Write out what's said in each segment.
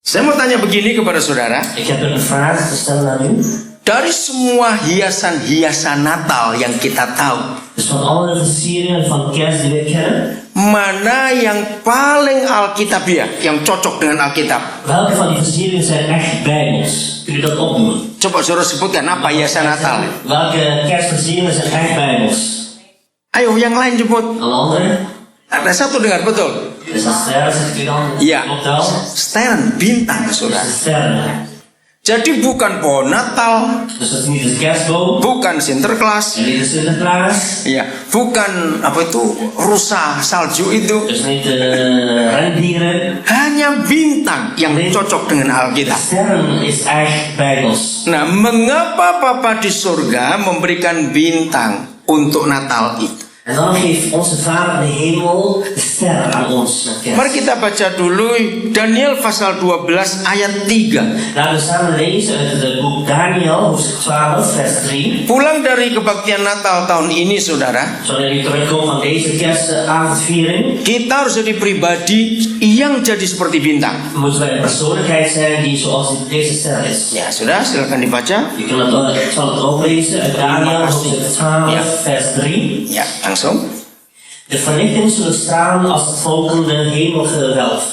Saya mau tanya begini kepada saudara. Ik heb een vraag te stellen aan u. Dari semua hiasan-hiasan Natal yang kita tahu, Dus van alle versieringen van kerst die we kennen, mana yang paling alkitabiah, yang cocok dengan Alkitab? welke van die versieringen zijn echt bijbels? Kun je dat opnoemen? Coba saudara sebutkan apa hiasan Natal. Welke kerstversieringen zijn echt bijbels? Ayo yang lain sebut. Een andere? Ada satu dengar betul. Dus dat sterren, zegt u dan? Iya. Klopt wel? Stern, bintang saudara. Sterren. Jadi bukan pohon Natal, Dus dat is niet de kerstboom. bukan Sinterklaas, En niet de Sinterklaas. ya, bukan apa itu rusa salju itu, Dus niet de rendieren. hanya bintang yang cocok dengan Alkitab. Sterren is echt bijbels. Nah, mengapa Bapa di surga memberikan bintang untuk Natal itu? En dan geeft onze Vader in de hemel de sterren aan ons met kerst. Mari kita baca dulu Daniel pasal 12 ayat 3. Laten we samen lezen uit het boek Daniel, hoofdstuk 12, vers 3. Pulang dari kebaktian Natal tahun ini, saudara, Zodat jullie terugkomen van deze kerstavondviering, kita harus jadi pribadi yang jadi seperti bintang. moeten wij een persoonlijkheid zijn die zoals deze ster is. Ya, sudah, silakan dibaca. Je kunt het, ik zal het ook lezen uit Daniel, hoofdstuk 12, Ja. vers 3. Ya, langsung. De verlichting zullen stralen als het volgende hemelgewelf.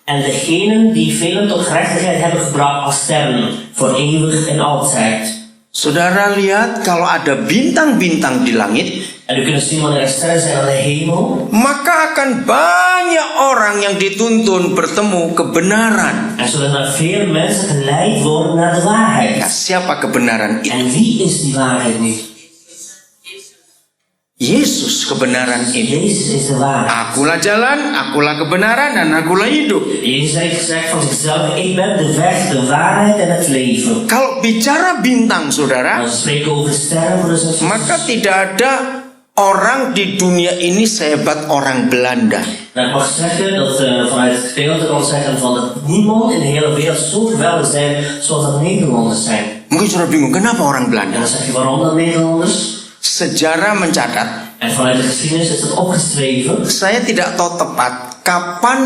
En degenen die velen tot gerechtigheid hebben gebracht als sterren, voor eeuwig en altijd. Saudara lihat kalau ada bintang-bintang di langit, En u kunt zien wanneer er sterren zijn aan de hemel. maka akan banyak orang yang dituntun bertemu kebenaran. En zullen er veel mensen geleid worden naar de Nah, waarheid. siapa kebenaran itu? En wie is die waarheid nu? Yesus kebenaran itu. Jezus is de waarheid. Akulah jalan, akulah kebenaran, dan akulah hidup. Jezus heeft gezegd van zichzelf: ik ben de weg, de waarheid en het leven. Kalau bicara bintang, saudara, Als we spreken over sterren voor de maka tidak ada orang di dunia ini sehebat orang Belanda. Dan mag ik zeggen dat vanuit het gedeelte kan zeggen van dat niemand in de hele wereld zo geweldig zijn zoals dat Nederlanders zijn. Mungkin saudara bingung, kenapa orang En Belanda? dan zeg je waarom dan Nederlanders? Sejarah mencatat, En vanuit de geschiedenis is het opgeschreven. saya tidak tahu tepat kapan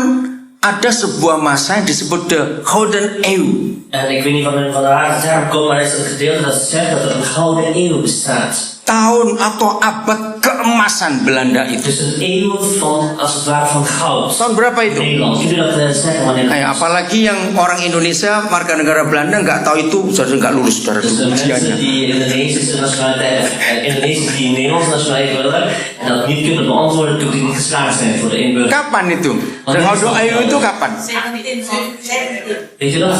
ada sebuah masa yang disebut the Golden Eeuw. En ik weet niet van de rare term komt, maar is het gedeelte dat zegt dat er een gouden eeuw bestaat. Tahun atau abad keemasan Belanda itu. Dus een eeuw van, als het ware, van goud. Tahun berapa itu? Nederland. Kun je dat zeggen wanneer dat Apalagi yang orang Indonesia, warga negara Belanda nggak tahu itu, saudara nggak lulus saudara Dus de mensen ujiannya. die Indonesische nationaliteit, Indonesiërs die Nederlandse nationaliteit willen en dat niet kunnen beantwoorden, kunnen die niet geslaagd zijn voor de inburgering. Kapan itu? The Golden Eeuw itu kapan? Weet je dat?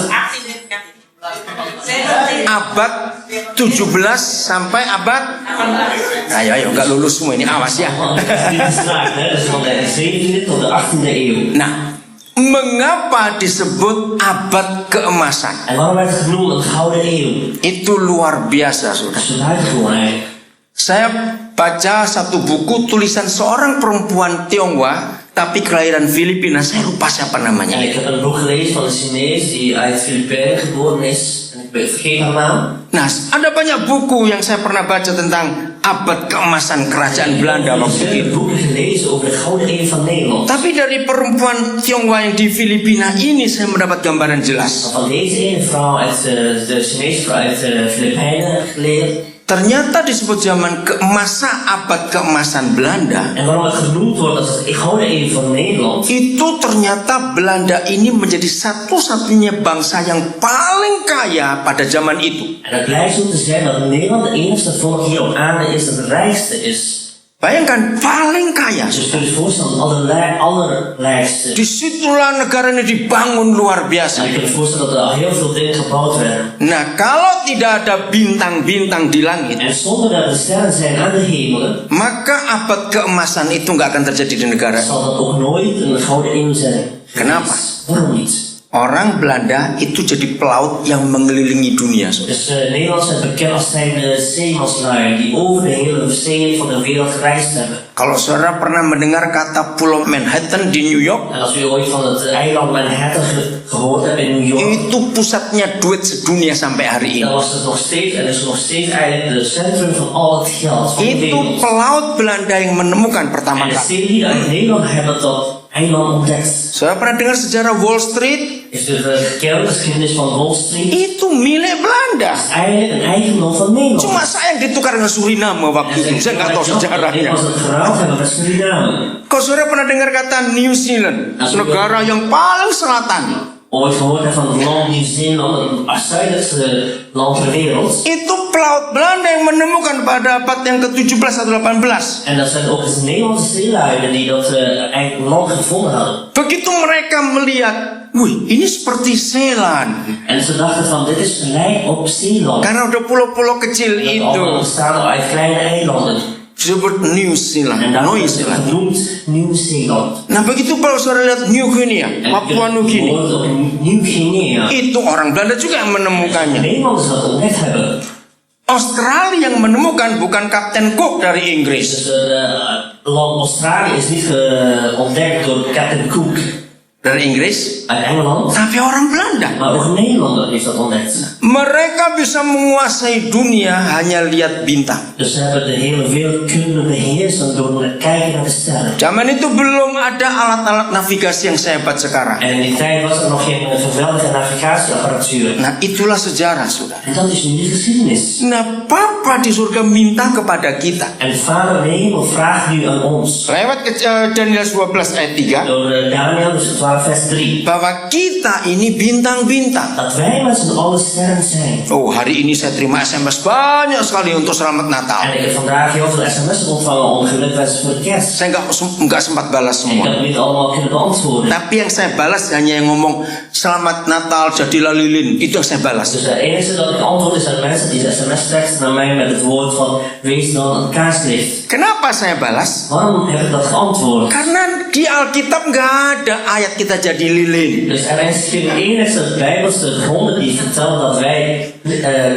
Abad 17 sampai abad. Ayo nggak lulus semua ini, awas ya. Dat is niet geslaagd, hè? Dus van de 17e tot de 18e eeuw. Nah, mengapa disebut abad keemasan? En waarom werd het genoemd een gouden eeuw? Itu luar biasa, Dat saudara. is buitengewoon eigenlijk. Saya baca satu buku tulisan seorang perempuan Tionghoa tapi kelahiran Filipina. Saya lupa siapa En namanya. ik heb een boek gelezen van een Chinees die uit Filipijnen geboren is. En ik vergeet haar naam. Nah, ada banyak buku yang saya pernah baca tentang abad keemasan kerajaan Belanda Ik waktu heb itu. boeken gelezen over de gouden eeuw van Nederland. Tapi dari perempuan Tionghoa yang di Filipina ini saya mendapat gambaran jelas. Van deze ene vrouw uit de Chinese vrouw uit Filipijnen geleerd. Ternyata disebut zaman masa abad keemasan Belanda. En waarom het genoemd wordt als het gouden eeuw van Nederland. Itu ternyata Belanda ini menjadi satu-satunya bangsa yang paling kaya pada zaman itu. En het blijkt zo te zijn dat Nederland de enige volk hier op aarde is dat het rijkste is. Bayangkan, paling kaya. Dus je kunt je voorstellen, allerrijkste. Disitulah negara ini dibangun luar En biasa. je kunt je voorstellen dat er heel veel dingen gebouwd werden. Nah, kalau tidak ada bintang-bintang di langit, En zonder dat er sterren zijn aan de hemelen, maka abad keemasan itu nggak akan terjadi di negara. zal dat ook nooit een gouden eeuw zijn. Kenapa? Waarom niet? Orang Belanda itu jadi pelaut yang mengelilingi dunia. Saudara. Dus Nederland is bekend als zijn zeemanslui die over de hele zee van de wereld gereisd hebben. Kalau saudara pernah mendengar kata Pulau Manhattan di New York, En als u ooit van het eiland Manhattan gehoord hebt in New York, itu pusatnya duit sedunia sampai hari dan ini. was het nog steeds, en is nog steeds eigenlijk het centrum van al het geld van de Itu wereld. pelaut Belanda yang menemukan pertama En de kali. steden die uit Nederland hebben dat eiland ontdekt. Saudara pernah dengar sejarah Wall Street? Is er gekend de geschiedenis van Wall Street? Itu milik Belanda. Eigenlijk een eigendom van Nederland. Cuma sayang ditukar dengan Suriname waktu itu. Saya nggak tahu sejarahnya. Als het geruild hebben met Suriname. Kau saudara pernah dengar kata New Zealand? Negara yang paling selatan. Ooit gehoord hebben van het land Nieuw-Zeeland, het zuidelijkste land ter wereld. Itu pelaut Belanda yang menemukan pada abad yang ke-17 atau 18. En dat zijn ook de Nederlandse zeeluiden die dat eigenlijk land gevonden hadden. Begitu mereka melihat, wih, ini seperti Zeeland. En ze dachten van, dit is gelijk op Zeeland. Karena ada pulau-pulau kecil Dat allemaal itu. bestaan uit kleine eilanden. Disebut New Zealand, En daarom New is het Zealand. genoemd Nieuw-Zeeland. Nah begitu kalau saudara lihat New Guinea, En Papua New Guinea, wordt ook Nieuw-Guinea. itu orang Belanda juga yang menemukannya. Nederlanders dat ontdekt hebben. Australia yang menemukan bukan Kapten Cook dari Inggris. Dus land Australië is niet ontdekt door Captain Cook Dari Inggris, uit Engeland, tapi orang Belanda. maar ook een Nederlander heeft dat ontdekt. Mereka bisa menguasai dunia hanya lihat bintang. Dus ze hebben de hele wereld kunnen beheersen door te kijken naar de sterren. Zaman itu belum ada alat-alat navigasi yang sehebat sekarang. En in die tijd was er nog geen geweldige navigatieapparatuur. Nah itulah sejarah saudara. En dat is nu de geschiedenis. Nah Papa di surga minta kepada kita. En Vader in de hemel vraagt nu aan ons, Lewat Daniel 12 ayat 3. door Daniel dus 12 vers 3, Bahwa kita ini bintang-bintang. dat wij met z'n allen sterren zijn. Oh hari ini saya terima SMS banyak sekali untuk selamat Natal. En ik heb vandaag heel veel sms'en ontvangen om gelukwensen voor de kerst. Saya nggak sempat balas Ik heb semua. het niet allemaal kunnen beantwoorden. Tapi yang saya balas hanya yang ngomong selamat Natal jadilah lilin. Itu yang saya balas. Dus het enige dat ik antwoord is aan mensen die sms-teksten naar mij met het woord van wees dan een kaarslicht. Kenapa saya balas? Waarom heb ik dat geantwoord? Karena di Alkitab nggak ada ayat kita jadi lilin. Dus er is geen enige bijbelse gronden die vertellen dat wij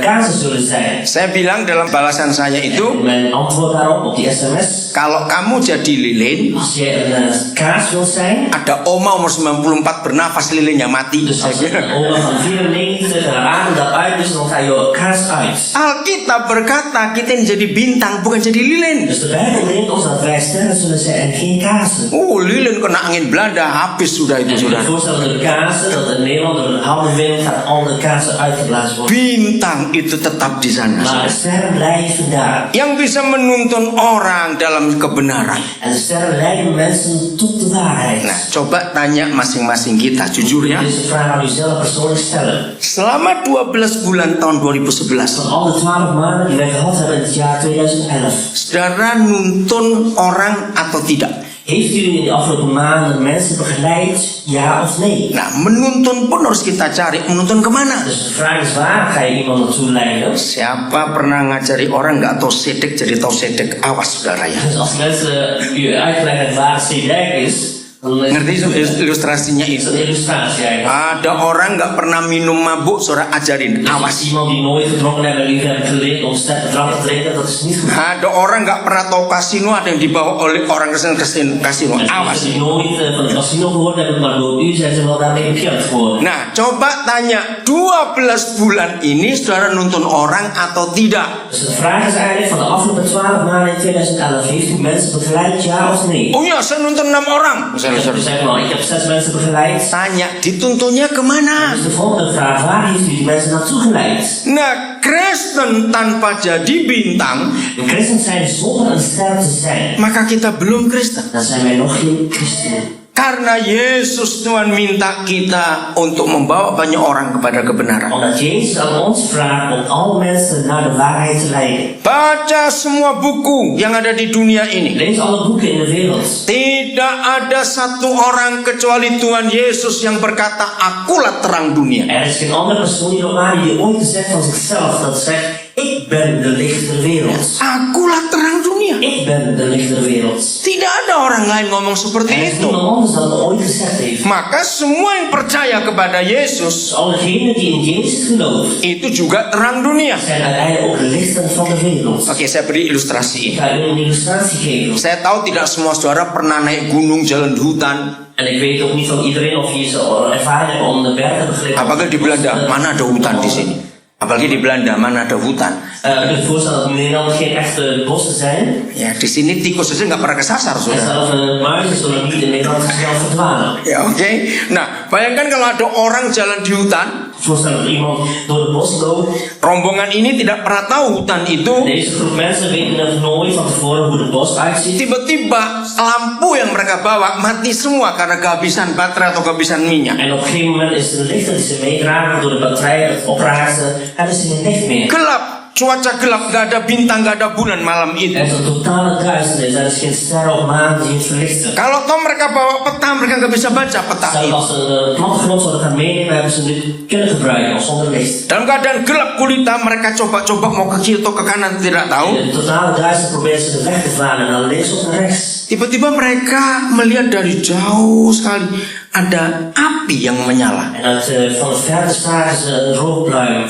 kaarsen zullen zijn. Saya bilang dalam balasan saya itu, Mijn antwoord daarop op die sms. kalau kamu jadi lilin, Als jij een kaars wil zijn, ada oma umur 94 bernafas lilinnya mati. dus Saya als een bilang. oma van 94 haar adem dat uit is, dan ga je kaars uit. Alkitab berkata kita ini jadi bintang bukan jadi lilin. Dus de Bijbel leert ons dat wij sterren zullen zijn en geen kaarsen. Lilin kena angin Belanda habis sudah itu En je sudah. kunt voorstellen dat de kaarsen, dat in Nederland door een harde wind gaat al de kaarsen uitgeblazen worden. Bintang itu tetap di sana. Maar de sterren blijven daar. Yang bisa menuntun orang dalam kebenaran. En de sterren leiden mensen tot de waarheid. Nah, coba tanya masing-masing kita, jujur ya. Deze vraag aan uzelf persoonlijk stellen. Selama 12 bulan tahun 2011, Van alle 12 maanden die wij gehad hebben in het jaar 2011. saudara nuntun orang atau tidak? Heeft u in de afgelopen maanden mensen begeleid, ja of nee? Nah, menuntun pun harus kita cari. Menuntun kemana? Dus de vraag is, waar ga je iemand naartoe leiden? Siapa pernah ngajari orang nggak tahu sedek jadi tahu sedek? Awas saudara ya. Dus als mensen u uitleggen waar CDEC is, dan is Ngerti ilustrasinya is itu? een illustratie eigenlijk. Ada orang nggak pernah minum mabuk, saudara ajarin. Dus als Awas. iemand die nooit gedronken heeft en u hebt geleerd om sterk drank te drinken, dat is niet goed. Ada orang nggak pernah tahu kasino, ada yang dibawa oleh orang kasino. En Awas. mensen die nooit van het casino gehoord hebben, maar door u zijn ze wel daarmee bekend geworden. Nah, coba tanya 12 bulan ini saudara nuntun orang atau tidak? Dus de vraag is eigenlijk, van de afgelopen 12 maanden in 2011, heeft u mensen begeleid, ja of nee? Oh ya, saya nuntun 6 orang. Zeg maar, ik heb 6 mensen begeleid. Tanya, dituntunnya kemana? Dus de volgende vraag, waar heeft u die mensen naartoe geleid? Nah, Kristen tanpa jadi bintang, Een christen zijn zonder een ster te zijn, maka kita belum Kristen. dan zijn wij nog geen christenen. Karena Yesus Tuhan minta kita untuk membawa banyak orang kepada kebenaran. Omdat Jezus aan ons vraagt om alle mensen naar de waarheid te leiden. Baca semua buku yang ada di dunia ini. Lees alle boeken in de wereld. Tidak ada satu orang kecuali Tuhan Yesus yang berkata, akulah terang dunia. Er is geen andere persoon hierop die ooit gezegd van zichzelf dat zegt, ik ben de licht der wereld. Akulah terang dunia. Ik ben de licht der wereld. Tidak ada orang lain ngomong seperti Er is itu. niemand anders dat ooit gezegd heeft. Maka semua yang percaya kepada Yesus Dus allegenen die in Jezus geloven, itu juga terang dunia. zijn uiteindelijk ook de lichten van de wereld. Oke, saya beri Ik ilustrasi. ga u een illustratie geven. Saya tahu tidak semua saudara pernah naik gunung, jalan di hutan. En ik weet ook niet van iedereen of je zo ervaring hebt om de bergen te begleden. Apalagi di Belanda, mana ada hutan di sini? Apalagi di Belanda, mana ada hutan. Ik kan je voorstellen dat in Nederland geen echte bossen zijn. Ya, di sini tikus aja nggak pernah kesasar, En saudara. zelfs muizen zullen niet in Nederland snel verdwalen. Ya, oke. Nah, bayangkan kalau ada orang jalan di hutan, Voorstellen dat iemand door het bos loopt. rombongan ini tidak pernah tahu hutan itu. Deze groep mensen weten nog nooit van tevoren hoe het bos uitziet. Tiba-tiba lampu yang mereka bawa mati semua karena kehabisan baterai atau kehabisan minyak. En op een gegeven moment is de lichten die ze meedragen door de batterij opraakten, hebben ze geen licht meer. Gelap, cuaca gelap, gak ada bintang, gak ada bulan malam itu. Er is een totale duisternis, er is geen sterren of maan die het verlichten. Kalau toh mereka bawa peta, mereka nggak bisa baca peta Zelfs itu. als ze een plantgrond zouden gaan meenemen, hebben ze dit kunnen gebruiken, of zonder licht. Dalam keadaan gelap gulita, mereka coba-coba mau ke kiri atau ke kanan tidak tahu. In de totale duisternis proberen ze de weg te varen, naar links of naar rechts. Tiba-tiba mereka melihat dari jauh sekali ada api yang menyala. En van het verre zagen ze een rookpluim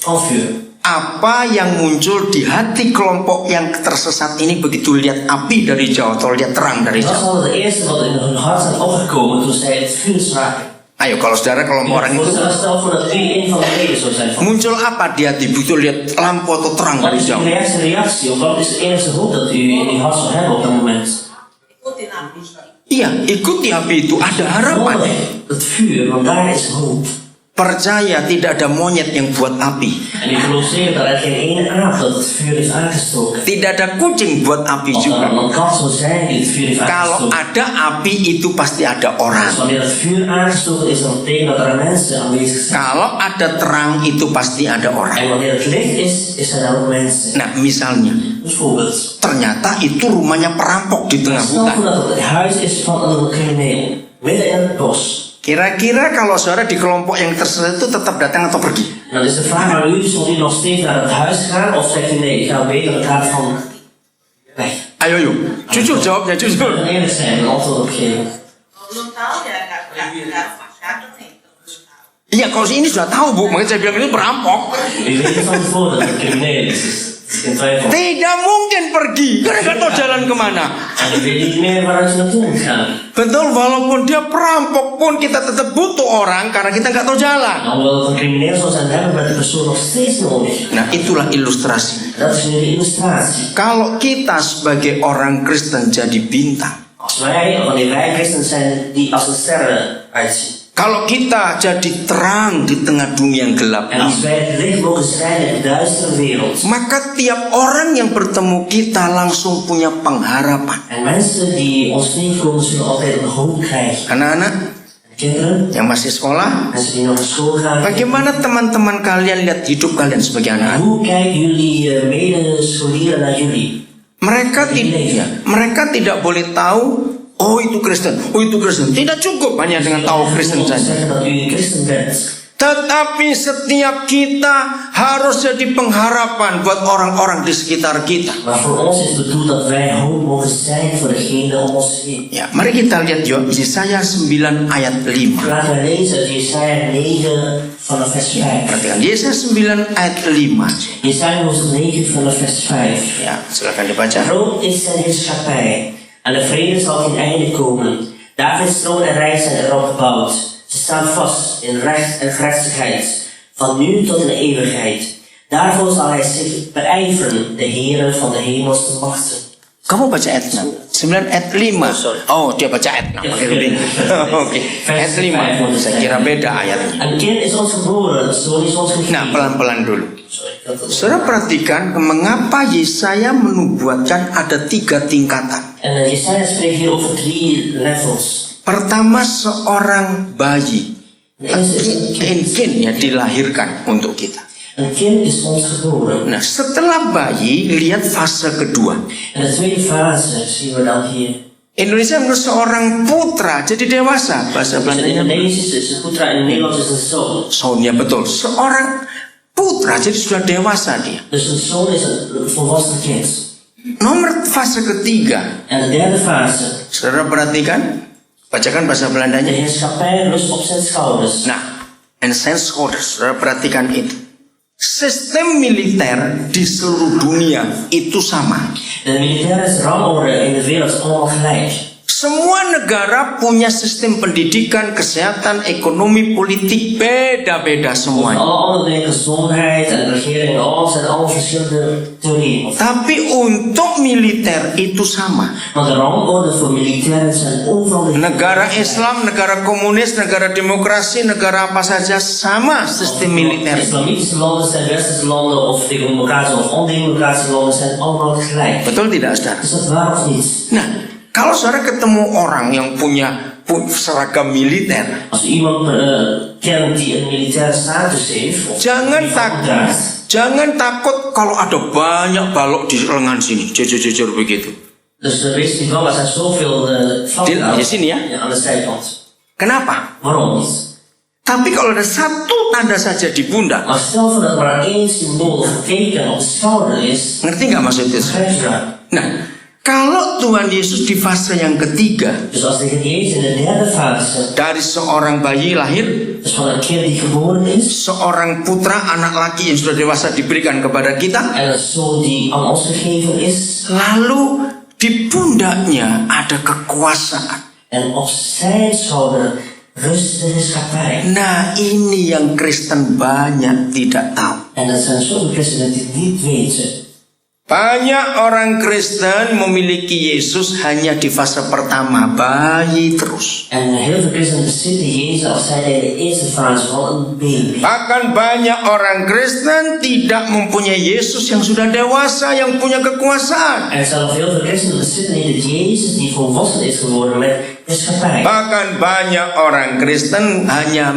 van vuur. Apa yang muncul di hati kelompok yang tersesat ini begitu lihat api dari jauh atau lihat terang dari Dat was jauh? al het eerste wat in hun hart zijn opgekomen toen zij het vuur zagen. Ayo kalau saudara kelompok orang itu Stel voor dat u een van de leden zou zijn van. muncul apa di hati begitu lihat lampu atau terang Wat dari is uw jauh? eerste reactie? Of wat is de eerste hoop dat u in uw hart zou hebben op dat moment? Iya, ikuti api itu, ada harapan. Volg het vuur, want daar is hoop. Percaya tidak ada monyet yang buat api, En u gelooft zeker dat er geen ene aap dat het vuur heeft aangestoken. tidak ada kucing buat api Als er juga. een kat zou zijn die het vuur heeft Kalau aangestoken. ada api itu pasti ada Dus orang. wanneer het vuur aangestoken is, dan betekent dat er mensen aanwezig zijn. Kalau ada terang itu pasti ada orang. En wanneer het licht is er dan ook mensen. Nah, misalnya Bijvoorbeeld, ternyata itu rumahnya perampok di tengah stel voor hutan. dat het huis is van een crimineel, midden in het bos. Kira-kira kalau saudara di kelompok yang tersesat itu tetap datang atau pergi? Dan is de vraag aan u, zult u nog steeds naar het huis gaan of zegt u nee, ik ga weten dat gaat van weg. Ayo yuk, jujur jawabnya jujur. En eerlijk zijn en antwoord op geven. Belum tahu ya nggak nih. Iya, kalau ini sudah tahu bu, makanya saya bilang ini perampok. U weet van tevoren dat het crimineel is, dus geen twijfel. Tidak mungkin pergi, karena nggak tahu jalan kemana. En u weet niet meer waar u naartoe moet gaan. Betul, walaupun dia perampok pun kita tetap butuh orang karena kita nggak tahu jalan. En hoewel het een crimineel zou zijn, hebben we die persoon nog steeds nodig. Nah, itulah ilustrasi. Dat is nu de illustratie. Kalau kita sebagai orang Kristen jadi bintang, Wanneer wij christen zijn die als een sterren uitzien. kalau kita jadi terang di tengah dunia yang gelap En als ini, wij het licht mogen schijnen in de duistere wereld. maka tiap orang yang bertemu kita langsung punya pengharapan. En mensen die ons tegenkomen zullen altijd een hoop krijgen. Anak-anak Kinderen, yang masih sekolah, mensen die nog naar school gaan. bagaimana teman-teman kalian lihat hidup kalian sebagai anak-anak? Hoe kijken jullie medescholieren naar jullie? Mereka tidak boleh tahu, oh itu Kristen, oh itu Kristen. Tidak cukup hanya dengan tahu Kristen Jullie saja. zeggen dat u een christen bent. Tetapi setiap kita harus jadi pengharapan buat orang-orang di sekitar kita. Maar voor ons is het bedoeld dat wij hoop mogen zijn voor degene om ons heen. Ya, mari kita lihat Yesaya 9 ayat 5. Laten we lezen uit Jesaja 9 vanaf vers 5. Perhatikan, Yesaya 9 ayat 5. Jesaja hoofdstuk 9 vanaf vers 5. Ya, silakan dibaca. Groot is zijn heerschappij. Aan de vrede zal geen einde komen. Davids troon en rijk zijn erop gebouwd. Ze staan vast in recht en gerechtigheid. Van nu tot in de eeuwigheid. Daarvoor zal hij zich beijveren, de Heere van de hemelse machten. Kamu baca ayat 6. 9 ayat 5. Oh, dia baca ayat 6. Oke. Ayat 5. Saya kira beda ayatnya. Een kind is ons geboren, een zoon is ons gegeven. Nah, pelan-pelan dulu. Sorry, dat is- Saudara perhatikan mengapa Yesaya menubuatkan ada 3 tingkatan. En Jesaja spreekt hier over 3 levels. Pertama, seorang bayi, De eerste is een kind. ya dilahirkan untuk kita. Een kind is ons geboren. Nah, setelah bayi, lihat fase kedua. En de tweede fase zien we dan hier. Indonesia menurut seorang putra jadi dewasa. Bahasa Dus in Belandanya Indonesisch is het putra, in het Nederlands is het zoon. Sonia, betul. Seorang putra jadi sudah dewasa dia. Dus een zoon is een volwassen kind. Nomor fase ketiga, En de derde fase. saudara perhatikan, bacakan bahasa De Belandanya. heerschappij rust op zijn schouders. Nah, and sense orders, saudara perhatikan itu. Sistem militer di seluruh dunia itu sama. De militaire rangorde in de wereld is allemaal gelijk. Semua negara punya sistem pendidikan, kesehatan, ekonomi, politik beda-beda semuanya. Alle andere dingen, gezondheid en regering en alles zijn allemaal verschillende theorieën. Tapi untuk militer itu sama. Maar de rangorde voor militairen zijn overal de Negara Islam, negara komunis, negara demokrasi, negara apa saja sama sistem militer. Islamitische landen zijn westerse landen of democratische of ondemocratische landen zijn allemaal gelijk. Betul tidak, saudara? Is dat waar of niet? Nah, kalau saudara ketemu orang yang punya seragam militer, Als u iemand kent die een militaire status heeft, of jangan die takut. draagt, Jangan takut kalau ada banyak balok di lengan sini, jujur begitu. dus wees niet bang, er zijn zoveel vlakken Di sini ya. aan de zijkant. Kenapa? Waarom niet? Tapi kalau ada satu tanda saja di pundak, Maar stel voor dat er maar één symbool of teken op de schouder is, ngerti nggak maksudnya? begrijp je dat? Nah, kalau Tuhan Yesus di fase yang ketiga, Dus als de Heer Jezus in de derde fase, dari seorang bayi lahir, dus van een kind die geboren is, seorang putra anak laki yang sudah dewasa diberikan kepada kita, en een zoon die aan ons gegeven is, lalu di pundaknya ada kekuasaan. en op zijn schouder rust de heerschappij. Nah, ini yang Kristen banyak tidak tahu. En dat zijn zoveel christenen die het niet weten. Banyak orang Kristen memiliki Yesus hanya di fase pertama, bayi terus. En heel veel christenen bezitten Jezus als zij in de eerste fase van een baby. Bahkan banyak orang Kristen tidak mempunyai Yesus yang sudah dewasa, yang punya kekuasaan. En zelfs heel veel christenen bezitten niet het Jezus die volwassen is geworden met heerschappij. Bahkan banyak orang Kristen hanya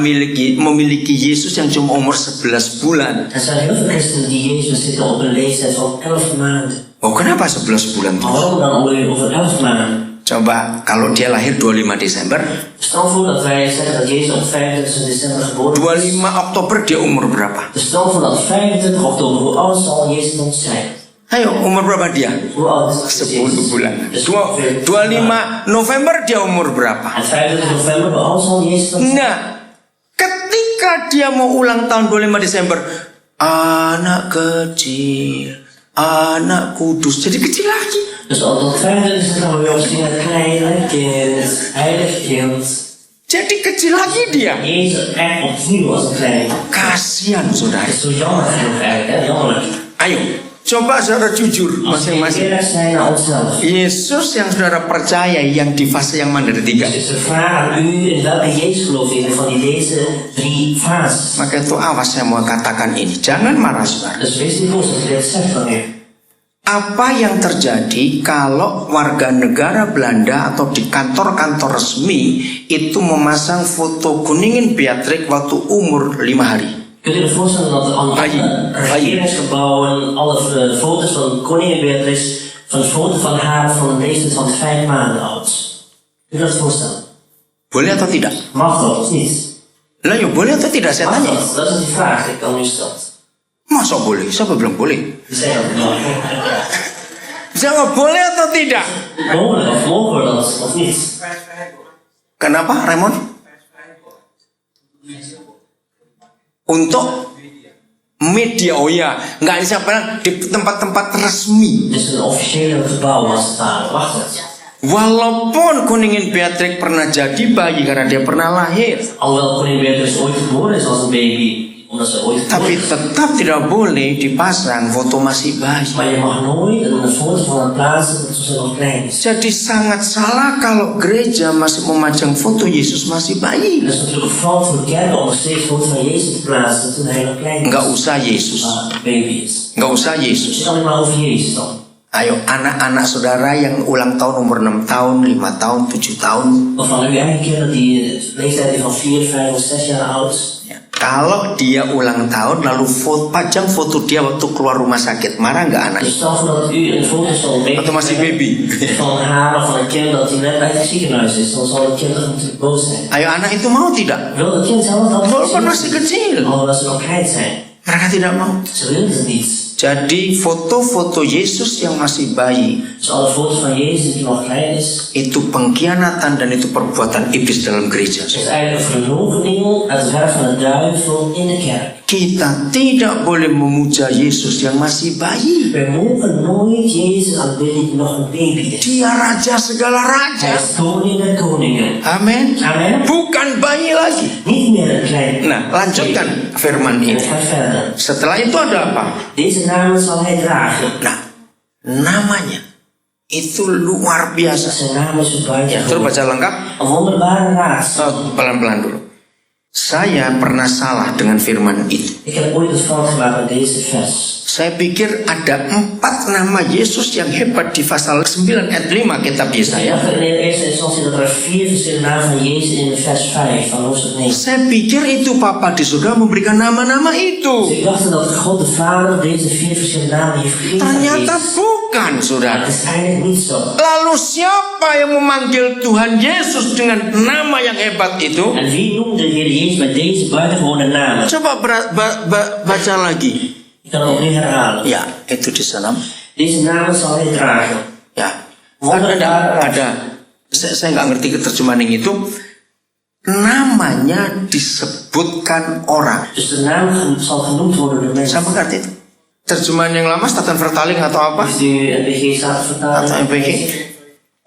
memiliki Yesus yang cuma umur 11 bulan. Er zijn heel veel christenen die Jezus bezitten op een leeftijd van 11 maanden. Oh, kenapa 11 bulan Maar terus? waarom dan alweer over 11 maanden? Coba kalau dia lahir 25 Desember, Stel voor dat wij zeggen dat Jezus op 25 december geboren is. 25 Oktober dia umur berapa? Dus stel voor dat 25 oktober, hoe oud zal Jezus dan zijn? Ayo, umur berapa dia? Hoe oud is 10 Jezus? bulan. Dus 25 November dia umur berapa? En 25 november, hoe oud zal Jezus dan zijn? Nah, ketika dia mau ulang tahun 25 Desember, anak kecil, anak kudus, jadi kecil lagi. Dus op 25 gaan we weer op zingen, kleine kind, heilig kind. Jadi kecil lagi dia. Jezus echt opnieuw als een klein. Kasihan saudara. Dat is zo jammer genoeg eigenlijk, hè? Jammerlijk. Ayo, coba saudara jujur Als we masing-masing. eerlijk zijn naar onszelf. Yesus yang saudara percaya yang di fase yang mana? Dari 3. Dus de vraag aan u, in welke Jezus gelooft u van deze 3 fases? Maka itu awas saya mau katakan ini. Jangan marah saudara. Dus wees niet boos dat u dit zegt van u. Apa yang terjadi kalau warga negara Belanda atau di kantor-kantor resmi itu memasang foto Koningin Beatrix waktu umur 5 hari? Kunt u je voorstellen dat aan alle regeringsgebouwen alle foto's van koningin Beatrix, van een foto van haar van een leeftijd van 5 maanden oud? Kunt u dat voorstellen? Boleh atau tidak? Mag dat of niet? Lah ya boleh atau tidak saya Mag tanya. dat? Dat is die vraag die ik aan u stel. Masa boleh? Siapa bilang boleh? Die zeggen dat mag. Jawab boleh atau tidak? Mogelijk of mogen we dat of niet? Kenapa Raymond? Untuk media, oh ya, nggak bisa bilang di tempat-tempat resmi. Het is een officiële gebouw als het ware. Wacht het. Walaupun Koningin Beatrix pernah jadi bayi karena dia pernah lahir, Alhoewel koningin Beatrix ooit geboren is als een baby, omdat ze ooit tapi geboren is. tetap tidak boleh dipasang foto masih bayi. Maar je mag nooit een foto van haar plaatsen dat ze nog klein is. Jadi sangat salah kalau gereja masih memajang foto Yesus masih bayi. Dat is natuurlijk een fout voor de kerk om nog steeds foto van Jezus te plaatsen toen hij nog klein is. Nggak usah Yesus, Baby is. nggak usah Het Yesus. is alleen maar over Jezus dan. Ayo anak-anak saudara yang ulang tahun umur 6 tahun, 5 tahun, 7 tahun. Of van uw eigen kinderen die leeftijd is van 4, 5 of 6 jaar oud. Ya, kalau dia ulang tahun lalu pajang foto dia waktu keluar rumah sakit, marah nggak anak? Dus stel voor dat u een foto zal Atau masih baby? van haar of van een kind dat hij net bij het ziekenhuis is, dan zal het kind natuurlijk boos zijn. Ayo anak itu mau tidak? Wil het kind zelf dat Walaupun masih kecil, alhoewel ze nog klein zijn? mereka tidak mau. Ze willen het niet. Jadi foto-foto Yesus yang masih bayi Dus alle foto's van Jezus die nog klein is, itu pengkhianatan dan itu perbuatan iblis dalam gereja. is eigenlijk een verloochening, het werk van de duivel in de kerk. Kita tidak boleh memuja Yesus yang masih bayi. We mogen nooit Jezus aanbidden die nog een baby is. Dia raja segala Hij raja. is koning der koningen. Amin. Amen. Bukan bayi lagi. Niet meer een klein. Nah, lanjutkan firman En ini. het gaat verder. Setelah itu ada apa? Deze namen zal hij dragen. Nah, namanya itu luar biasa. Zijn naam is Terus buitengewoon. baca lengkap. Een wonderbare raadsel. Pelan-pelan dulu. Saya pernah salah dengan firman itu. Ik heb ooit een fout gemaakt met deze vers. Saya pikir ada 4 nama Yesus yang hebat di pasal 9 ayat 5 kitab Ik Yesaya. dacht in de eerste instantie dat er 4 verschillende namen van Jezus in de vers 5 van hoofdstuk 9. Saya pikir itu Papa di surga memberikan nama-nama Dus itu. ik dacht dat God de Vader deze 4 verschillende namen heeft gegeven aan Ternyata Jezus. bukan, Maar saudara. het is eigenlijk niet zo. Lalu siapa yang memanggil Tuhan Yesus dengan nama yang hebat itu? En wie noemde de Heer Jezus met deze buitengewone namen? Coba baca lagi. Ik kan het opnieuw herhalen. Ya, itu di sana. Deze namen zal hij dragen. Ya, ada. Saya nggak ngerti keterjemahan yang itu. Namanya disebutkan orang. Dus de naam zal genoemd worden door mensen. Sama ngerti itu? Terjemahan yang lama Statenvertaling atau apa? Is de NBG Statenvertaling? Atau MPG?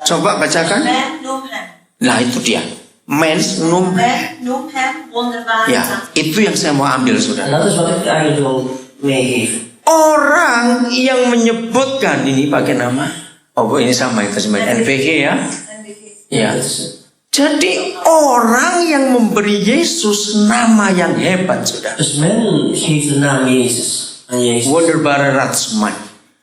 Coba bacakan. Men noem hem. Nah itu dia. Mens noem. Men noem hem wonderbare Ya, Ratschalker. itu yang saya mau ambil, En saudara. dat is wat ik eigenlijk wil meegeven. Orang yang menyebutkan ini pakai nama. Oh, ini sama itu terjemahan NPG ya. Ya. Dat is- Jadi orang yang memberi Yesus nama yang hebat, saudara. Dus men geeft de naam Jezus aan Jezus. Wonderbare Ratsman.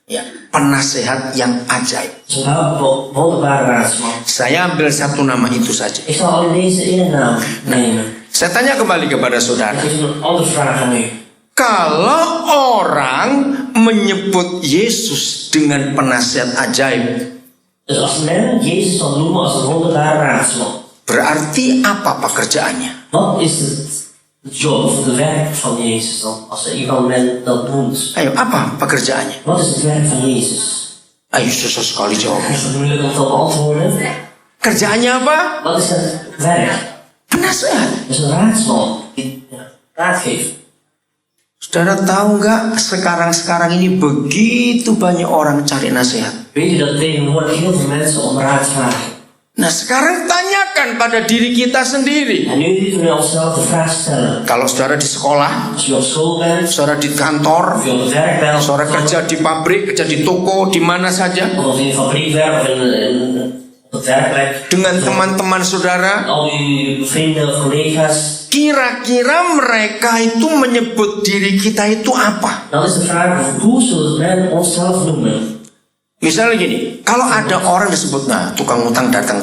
Ya, penasehat yang ajaib. Het is een wonderbare raadsman. Saya ambil satu nama itu saja. Ik zal alleen deze ene naam nemen. Saya tanya kembali kepada Ik saudara. geef een andere vraag aan u. Kalau orang menyebut Yesus dengan penasehat ajaib, Dus als men Jezus zal noemen als een wonderbare raadsman, berarti apa pekerjaannya? wat is het job of de werk van Jezus dan? Als er iemand men dat noemt, Ayo, apa pekerjaannya? wat is het werk van Jezus? Ayo, susah sekali jawabnya. Is het moeilijk om te beantwoorden? Kerjaannya apa? Wat is het werk? Penasehat. Het is een raadsman die raad geeft. Saudara tahu nggak sekarang ini begitu banyak orang cari nasihat. Weet u dat tegenwoordig heel veel mensen om raad vragen? Nah sekarang tanyakan pada diri kita sendiri. En nu kunnen we onszelf de vraag stellen. Kalau saudara di sekolah, Als u op school bent, saudara di kantor, of u op het werk bent, saudara kerja di pabrik, kerja di toko, di mana saja, of in een fabriek werkt, of op het werkplek, dengan teman-teman saudara, al uw vrienden of collega's, kira-kira mereka itu menyebut diri kita itu apa? dan is de vraag, hoe zullen men onszelf noemen? Misalnya gini, kalau ada orang disebut, nah tukang utang datang.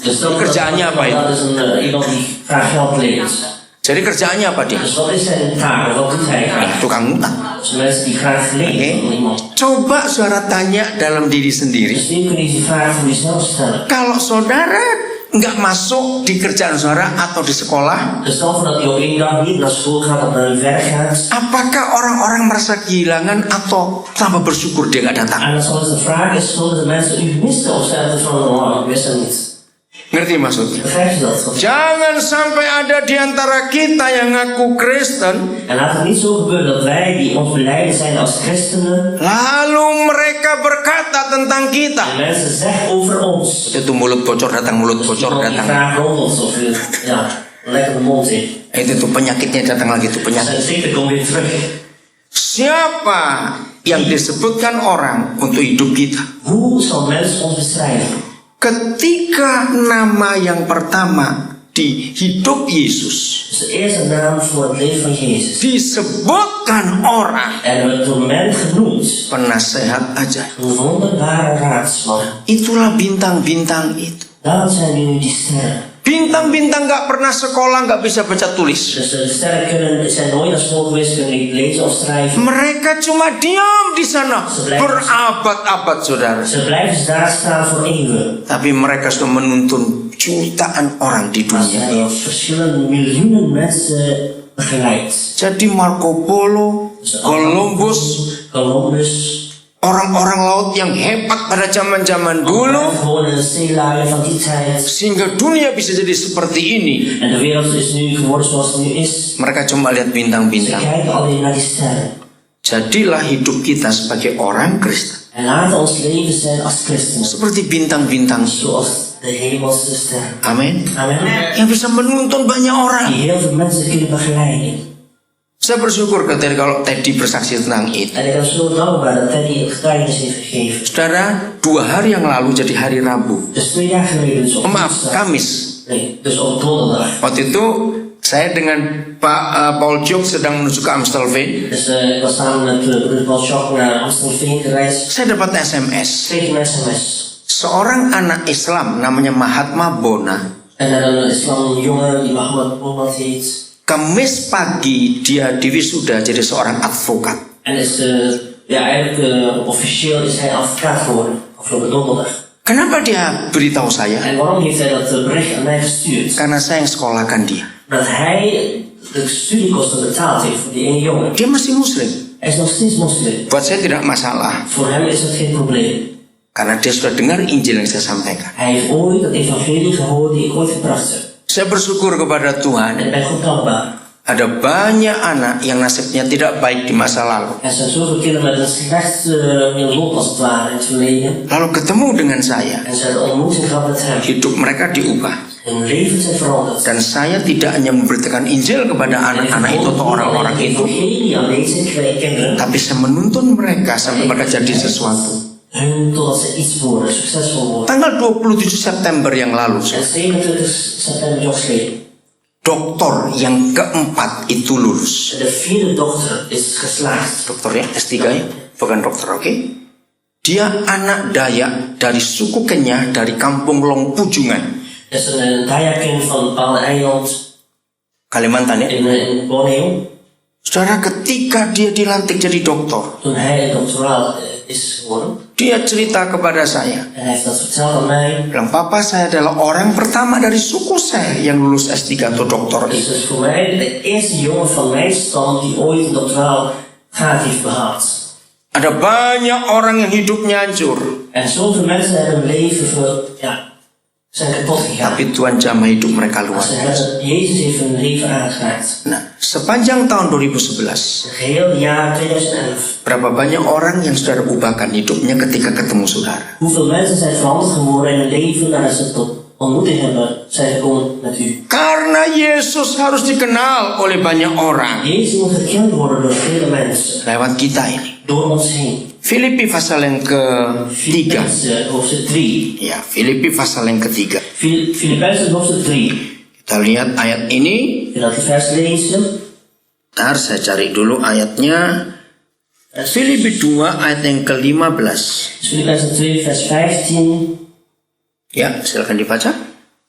Dus dat, Kerjaannya apa itu? dat is iemand die graag geld leent. Jadi kerjaannya apa dia? Dus wat is zijn taak? Wat doet hij graag? Tukang utang. Dus mensen die graag lenen van iemand. Coba saudara tanya dalam diri sendiri. Dus nu kun je die vraag voor jezelf stellen. Kalau saudara nggak masuk di kerjaan saudara atau di sekolah, Dus stel voor dat je op één dag niet naar school gaat of naar je werk gaat. apakah orang-orang merasa kehilangan atau tambah bersyukur dia nggak datang? En dan zal de vraag is, zullen de mensen u missen of zijn ze van, oh, ik wist het niet. Ngerti maksudnya? Begrijp je dat? Jangan sampai ada di antara kita yang ngaku Kristen, En laat het niet zo gebeuren dat wij die ons belijden zijn als christenen, lalu mereka berkata tentang kita. en mensen zeggen over ons. Itu mulut bocor datang, mulut bocor Iemand die datang. graag roddelt of ja, lekker de mond in. Itu tuh penyakitnya datang lagi tuh penyakit. Zijn ziekte komt weer terug. Siapa yang disebutkan orang untuk hidup kita? Hoe zal mensen ons bestrijden? Ketika nama yang pertama di hidup Yesus Dus de eerste naam voor het leven van Jezus. disebutkan orang, En wordt door men genoemd. penasehat ajaib. Een wonderbare raadsman. Itulah bintang-bintang itu. Dat zijn nu die sterren. Bintang-bintang gak pernah sekolah, gak bisa baca tulis. Dus de sterren zijn nooit naar school geweest, kunnen niet lezen of schrijven. Mereka cuma diam di sana berabad-abad, saudara. Ze blijven daar staan voor eeuwen. Tapi mereka sudah menuntun jutaan orang di Maar ze dunia. hebben verschillende miljoenen mensen begeleid. Jadi Marco Polo, Dus Columbus, Columbus. orang-orang laut yang hebat pada zaman-zaman dulu, Gewoon in de zeelui van die tijd. sehingga dunia bisa jadi seperti ini. En de wereld is nu geworden zoals het nu is. Mereka cuma lihat Ze bintang-bintang. kijken alleen naar die sterren. Jadilah hidup kita sebagai orang Kristen En laten ons leven zijn als christenen. seperti bintang-bintang. Zoals de hemelse sterren. Amin. Amen. Yang bisa menuntun banyak orang. Die heel veel mensen kunnen begeleiden. Saya bersyukur ketika kalau Teddy bersaksi tentang itu. En ik ben zo dankbaar dat Teddy het getuigenis heeft gegeven. Saudara, 2 hari yang lalu jadi hari Rabu. Dus 2 jaar geleden, dus op Maaf, woensdag- Kamis. Nee, dus op donderdag. Waktu itu saya dengan Pak Paul Jok sedang menuju ke Amstelveen. Dus ik was samen met broeder Paul Schock naar Amstelveen gereisd. Saya dapat SMS. Kreeg een sms. Seorang anak Islam namanya Mahatma Bona. En een islamjongen die Mohammed Mohammed heet. Kamis pagi dia diwisuda jadi seorang advokat. En is eigenlijk officieel is hij advocaat geworden. Afgelopen donderdag. Kenapa dia beritahu saya? En waarom heeft hij dat bericht aan mij gestuurd? Karena saya yang sekolahkan dia. Dat hij de studiekosten betaald heeft voor die ene jongen. Dia masih muslim. Hij is nog steeds moslim. Buat saya tidak masalah. Voor hem is dat geen probleem. Karena dia sudah dengar Injil yang saya sampaikan. Hij heeft ooit het evangelie gehoord die ik ooit gebracht heb. Saya bersyukur kepada En Tuhan. ik ben God dankbaar. Ada banyak anak yang nasibnya tidak baik di masa lalu. Er zijn zoveel kinderen met een slecht lot als het ware in het verleden. Lalu ketemu dengan saya. En ze hebben ontmoeting gehad met hem. Hidup mereka diubah. Hun leven zijn veranderd. Dan saya tidak hanya memberitakan Injil kepada anak-anak itu atau orang-orang het itu. evangelie aan deze kleine kinderen. Tapi saya menuntun mereka sampai mereka jadi sesuatu. Hun totdat ze iets worden, succesvol worden. Tanggal 27 September yang lalu, En 27 september jongsleden. dokter yang keempat itu lulus. De 4e dochter is geslaagd. Dokter ya, S3 ya, bukan dokter, oke? Dia anak Dayak dari suku Kenya, dari kampung Longpujungan, Dat is een Dayak-kind van een bepaalde eiland Kalimantan ya. in Borneo. Saudara, ketika dia dilantik jadi dokter, Toen hij doctoraal is geworden. dia cerita kepada saya. En hij heeft dat verteld aan mij. Bilang, papa saya adalah orang pertama dari suku saya yang lulus S3 atau dokter Is itu. dus voor mij de eerste jongen van mijn stam die ooit een doctoraal graad heeft behaald. Ada banyak orang yang hidupnya hancur, En zoveel mensen hebben hun leven zijn kapot gegaan. tapi Tuhan jamah hidup mereka luar Ze biasa. hebben, Jezus heeft hun leven aangeraakt. Nah, sepanjang tahun 2011, Geheel het jaar 2011. berapa banyak orang yang saudara ubahkan hidupnya ketika ketemu saudara? Hoeveel mensen zijn veranderd geworden in hun leven nadat ze tot ontmoeting zijn gekomen met u. Karena Yesus harus dikenal oleh banyak orang Jezus moet gekend worden door vele mensen. lewat kita ini. Door ons heen. Filipi pasal yang ketiga. Filippenzen hoofdstuk 3. Ya, Filipi pasal yang ketiga. Filippenzen hoofdstuk 3. Kita lihat ayat ini. Wil dat de vers lezen? Ntar saya cari dulu ayatnya. Filipi 2 ayat yang ke-15. Filippenzen 2 vers 15. Ya, silakan dibaca.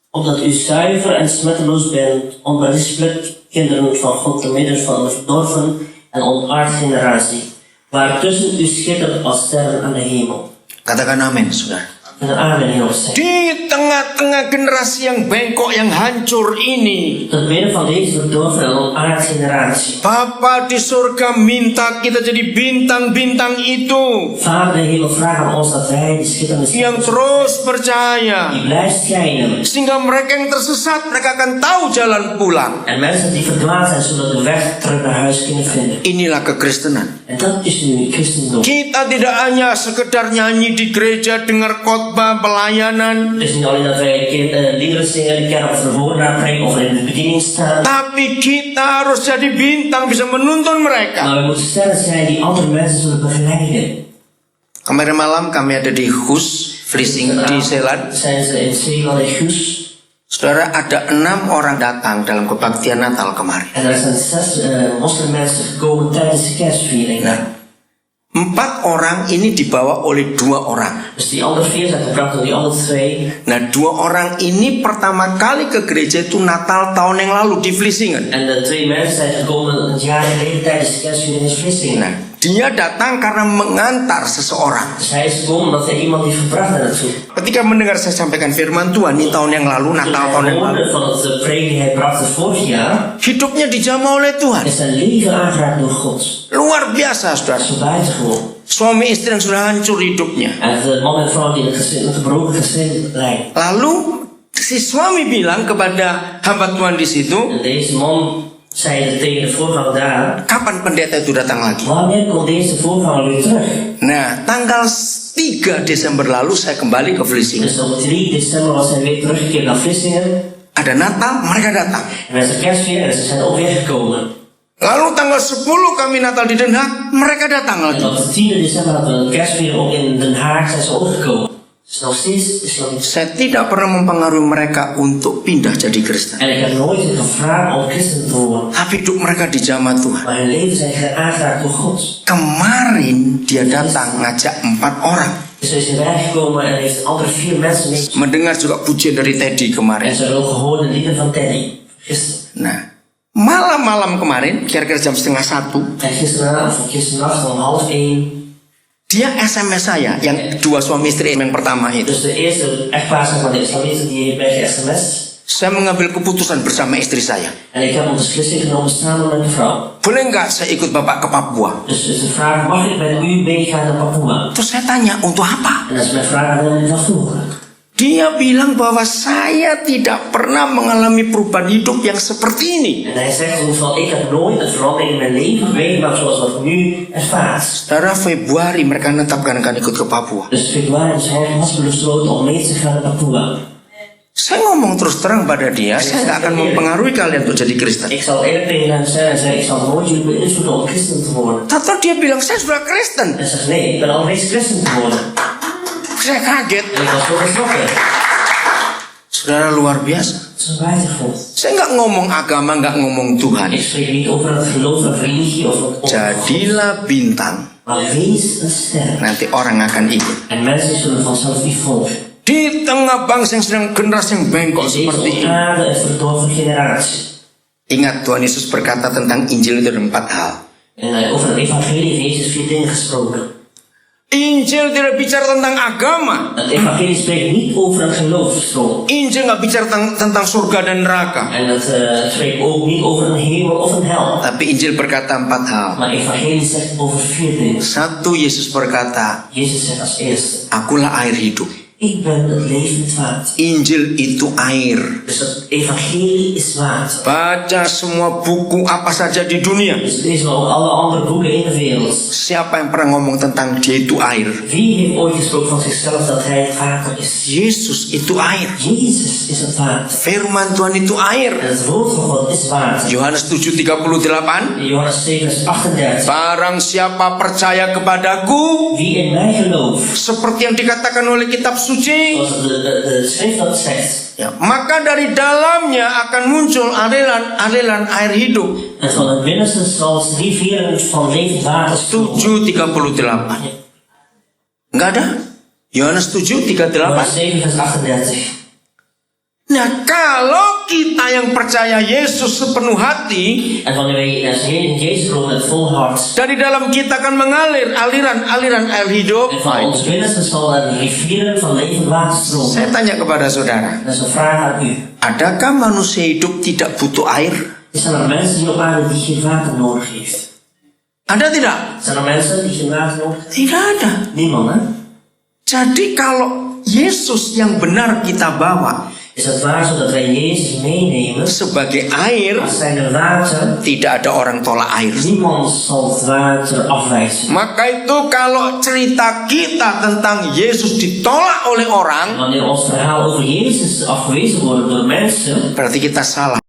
Opdat u zuiver en smetteloos bent, onberispelijk kinderen van God te midden van een verdorven en ontaard generatie, waartussen u schittert als sterren aan de hemel. Katakan amin, saudara. En een amen hierop zeggen. Di tengah-tengah generasi yang bengkok, yang hancur ini, Te midden van deze verdorven en ontaard generatie. Bapa di surga minta kita jadi bintang-bintang itu Vader in de hemel, vraag aan ons dat wij die schitterende yang sterren terus percaya, die blijft schijnen. sehingga mereka yang tersesat mereka akan tahu jalan pulang. En mensen die verdwaald zijn, zullen de weg terug naar huis kunnen vinden. Inilah kekristenan. En dat is nu christendom. Kita tidak hanya sekedar nyanyi di gereja, dengar khotbah, pelayanan, Het is niet alleen dat wij liederen zingen in de kerk of de woorden brengen of in de bediening staan. tapi kita harus jadi bintang, bisa menuntun mereka. Maar we moeten sterren zijn die andere mensen zullen begeleiden. Kemarin malam kami ada di Hus, Vlissingen di Zeeland. Zijn ze in Zeeland en Guus. Saudara, ada 6 orang datang dalam kebaktian Natal kemarin. En er zijn 6 moslimmensen gekomen tijdens de kerstviering. Nah, 4 orang ini dibawa oleh 2 orang. Dus die andere 4 zijn gebracht door die andere 2. Nah, 2 orang ini pertama kali ke gereja itu Natal tahun yang lalu di Vlissingen. En de 2 mensen zijn gekomen een jaar geleden tijdens de kerstviering in Vlissingen. Nah, Dia datang karena mengantar seseorang. Dus hij is gekomen omdat hij iemand heeft gebracht daar naartoe. Ketika mendengar saya sampaikan firman Tuhan di tahun yang lalu, Toen Natal tahun hij yang lalu, hoorde van de preek die hij bracht het vorig jaar, hidupnya dijamah oleh Tuhan. is zijn leven aangeraakt door God. Luar biasa, saudara. Dat is buitengewoon. Suami istri yang sudah hancur hidupnya. En de man en vrouw die een gebroken gezin leiden. Lalu si suami bilang kepada hamba Tuhan di situ, En deze man zei tegen de voorganger daar, kapan pendeta itu datang lagi? wanneer komt deze voorganger weer terug? Nah, tanggal 3 Desember lalu saya kembali ke Vlissingen. Dus op 3 december was hij weer teruggekeerd naar Vlissingen. Ada Natal, mereka datang. En met zijn kerstfeer en ze zijn ook weer gekomen. Lalu tanggal 10 kami Natal di Den Haag, mereka datang En lagi. op de 10 december hadden we een kerstfeer ook in Den Haag, zijn ze ook gekomen. Dus nog steeds islamitisch. Saya tidak pernah mempengaruhi mereka untuk pindah jadi Kristen. En ik heb nooit gevraagd om christen te worden. Tapi hidup mereka dijamah Tuhan. Maar hun leven zijn aangeraakt door God. Kemarin dia datang ngajak 4 orang. Dus hij is erbij gekomen en heeft andere 4 mensen mee. Mendengar juga pujian dari Teddy En kemarin. ze hebben ook gehoord de lieden van Teddy. Gisteren. Nah, malam-malam kemarin, kira-kira jam 12:30, En gisternacht om 12:30. dia SMS saya, yang 2 suami istri yang pertama itu. Dus de eerste echtpaar zeg maar, de islamieten die heeft mij ge-sms. Saya mengambil keputusan bersama istri saya. En ik heb een beslissing genomen samen met de vrouw. Boleh nggak saya ikut bapak ke Papua? Dus is de vraag, mag ik met u meegaan naar Papua? Terus saya tanya, untuk apa? En dat is mijn vraag aan hem waarvoor. Dia bilang bahwa saya tidak pernah mengalami perubahan hidup yang seperti ini. En hij zegt ons van, ik heb nooit een verandering in mijn leven meegemaakt zoals wat ik nu ervaart. Setelah Februari mereka menetapkan akan ikut ke Papua. Dus februari is hij was besloten om mee te gaan naar Papua. Saya ngomong terus terang pada dia, saya nggak akan mempengaruhi kalian untuk jadi Kristen. Ik zal eerlijk tegen hem zijn en zeggen, ik zal nooit jullie beïnvloeden om christen te worden. Tato dia bilang, saya sudah Kristen. En zegt, nee, ik ben al geweest christen te worden. Saya kaget. En ik was zo geschrokken. Saudara, luar biasa. Dat is buitengewoon. Saya nggak ngomong agama, nggak ngomong Tuhan. Ik spreek niet over het geloof of religie of Jadilah bintang. maar wees een ster. Nanti orang akan ikut. En mensen zullen vanzelf u volgen. Di tengah bangsa yang sedang generasi yang bengkok In seperti deze ini. aarde en verdorven generatie. Ingat Tuhan Yesus berkata tentang Injil itu ada 4 hal. En over het evangelie heeft Jezus 4 dingen gesproken. Injil tidak bicara tentang agama. Het evangelie spreekt niet over een geloofstroom. Injil nggak bicara tentang surga dan neraka. En het spreekt ook niet over een hemel of een hel. Tapi Injil berkata 4 hal. Maar evangelie zegt over 4 dingen. 1, Yesus berkata, Jezus zegt als eerste, akulah air hidup. ik ben het levend water. Injil itu air. Dus het evangelie is water. Baca semua buku apa saja di dunia. Dus lees maar ook alle andere boeken in de wereld. Siapa yang pernah ngomong tentang dia itu air? Wie heeft ooit gesproken van zichzelf dat hij het water is? Yesus itu air. Jezus is het water. Firman Tuhan itu air. En het woord van God is water. Yohanes 7:38. In Johannes 7 vers 38. Barang siapa percaya kepadaku, Wie in mij gelooft, seperti yang dikatakan oleh kitab suci, zoals de schrift dat zegt, ya, maka dari dalamnya akan muncul aliran air hidup. en van het binnenste zal rivieren van levend water stromen. 7:38. Enggak ada? Yohanes 7:38. Johannes 7 vers 38. Nah, kalau kita yang percaya Yesus sepenuh hati, En wanneer wij in Jezus geloven met vol hart, dari dalam kita akan mengalir aliran air hidup. en van ons binnenste zal er rivieren van levend water stromen. Saya tanya kepada saudara, Dat is een vraag aan u. adakah manusia hidup tidak butuh air? Zijn er mensen die op aarde die geen water nodig heeft? Ada tidak? Zijn er mensen die geen water nodig hebben? Tidak ada. Niemand, hè? Jadi kalau Yesus yang benar kita bawa Is het waar zo dat wij Jezus meenemen sebagai air, als zijnde water? tidak ada orang tolak air. Niemand zal het water afwijzen. Maka itu kalau cerita kita tentang Yesus ditolak oleh orang, Wanneer ons verhaal over Jezus afgewezen wordt door mensen, berarti kita salah.